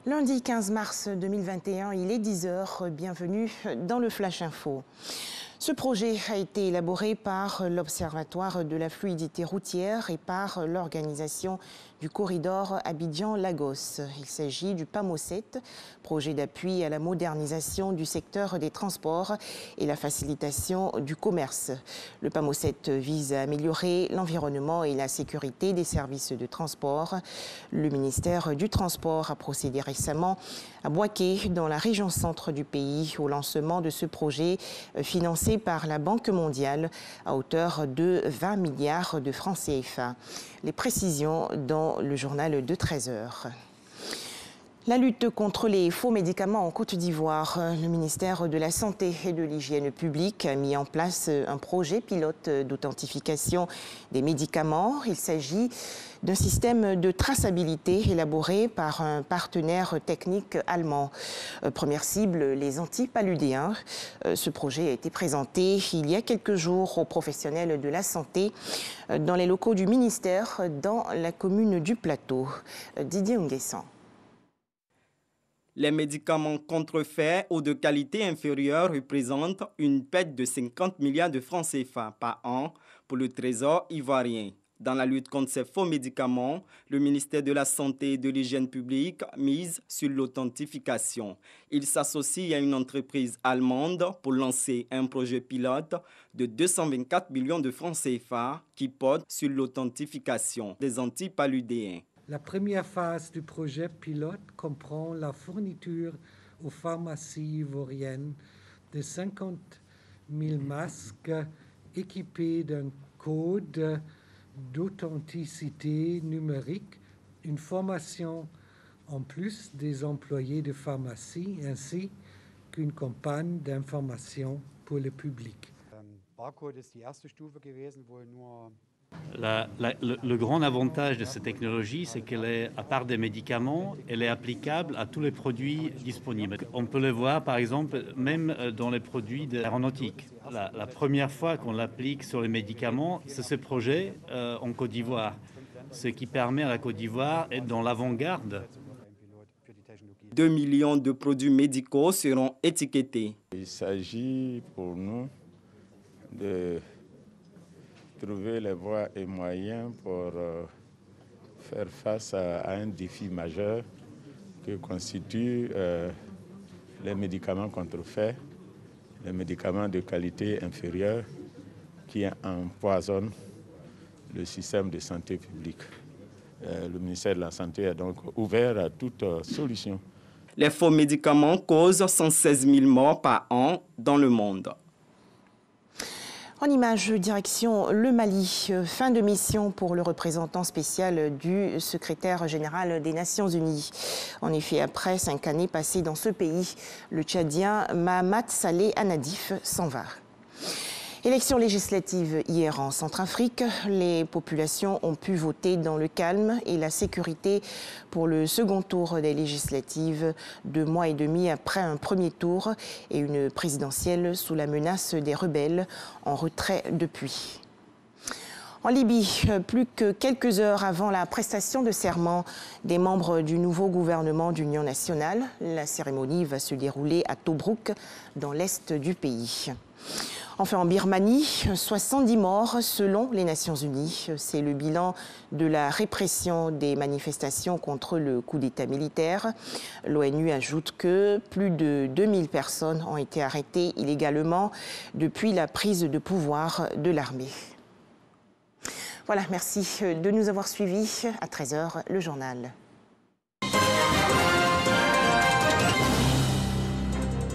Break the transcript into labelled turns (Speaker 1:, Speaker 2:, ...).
Speaker 1: Lundi 15 mars 2021, il est 10 h. Bienvenue dans le Flash Info. Ce projet a été élaboré par l'Observatoire de la fluidité routière et par l'organisation du corridor Abidjan-Lagos. Il s'agit du PAMO7, projet d'appui à la modernisation du secteur des transports et la facilitation du commerce. Le PAMO7 vise à améliorer l'environnement et la sécurité des services de transport. Le ministère du Transport a procédé récemment à Bouaké, dans la région centre du pays, au lancement de ce projet financé par la Banque mondiale à hauteur de 20 milliards de francs CFA. Les précisions dans le journal de 13 h. La lutte contre les faux médicaments en Côte d'Ivoire. Le ministère de la Santé et de l'Hygiène publique a mis en place un projet pilote d'authentification des médicaments. Il s'agit d'un système de traçabilité élaboré par un partenaire technique allemand. Première cible, les antipaludéens. Ce projet a été présenté il y a quelques jours aux professionnels de la santé dans les locaux du ministère dans la commune du Plateau. Didier Nguessan.
Speaker 2: Les médicaments contrefaits ou de qualité inférieure représentent une perte de 50 milliards de francs CFA par an pour le Trésor ivoirien. Dans la lutte contre ces faux médicaments, le ministère de la Santé et de l'Hygiène publique mise sur l'authentification. Il s'associe à une entreprise allemande pour lancer un projet pilote de 224 millions de francs CFA qui porte sur l'authentification des antipaludéens.
Speaker 3: La première phase du projet pilote comprend la fourniture aux pharmacies ivoiriennes de 50 000 masques équipés d'un code d'authenticité numérique, une formation en plus des employés de pharmacie ainsi qu'une campagne d'information pour le public.
Speaker 4: Le grand avantage de cette technologie, c'est qu'elle est, à part des médicaments, elle est applicable à tous les produits disponibles. On peut le voir, par exemple, même dans les produits de l'aéronautique. La première fois qu'on l'applique sur les médicaments, c'est ce projet en Côte d'Ivoire, ce qui permet à la Côte d'Ivoire d'être dans l'avant-garde.
Speaker 2: 2 millions de produits médicaux seront étiquetés.
Speaker 5: Il s'agit pour nous de trouver les voies et moyens pour faire face à un défi majeur que constituent les médicaments contrefaits, les médicaments de qualité inférieure qui empoisonnent le système de santé publique. Le ministère de la Santé est donc ouvert à toute solution.
Speaker 2: Les faux médicaments causent 116 000 morts par an dans le monde.
Speaker 1: En image, direction le Mali. Fin de mission pour le représentant spécial du secrétaire général des Nations Unies. En effet, après 5 années passées dans ce pays, le Tchadien Mahamat Saleh Anadif s'en va. Élection législative hier en Centrafrique. Les populations ont pu voter dans le calme et la sécurité pour le second tour des législatives, 2 mois et demi après un premier tour et une présidentielle sous la menace des rebelles en retrait depuis. En Libye, plus que quelques heures avant la prestation de serment des membres du nouveau gouvernement d'union nationale, la cérémonie va se dérouler à Tobrouk, dans l'est du pays. Enfin, en Birmanie, 70 morts selon les Nations Unies. C'est le bilan de la répression des manifestations contre le coup d'État militaire. L'ONU ajoute que plus de 2000 personnes ont été arrêtées illégalement depuis la prise de pouvoir de l'armée. Voilà, merci de nous avoir suivis. À 13 h, le journal.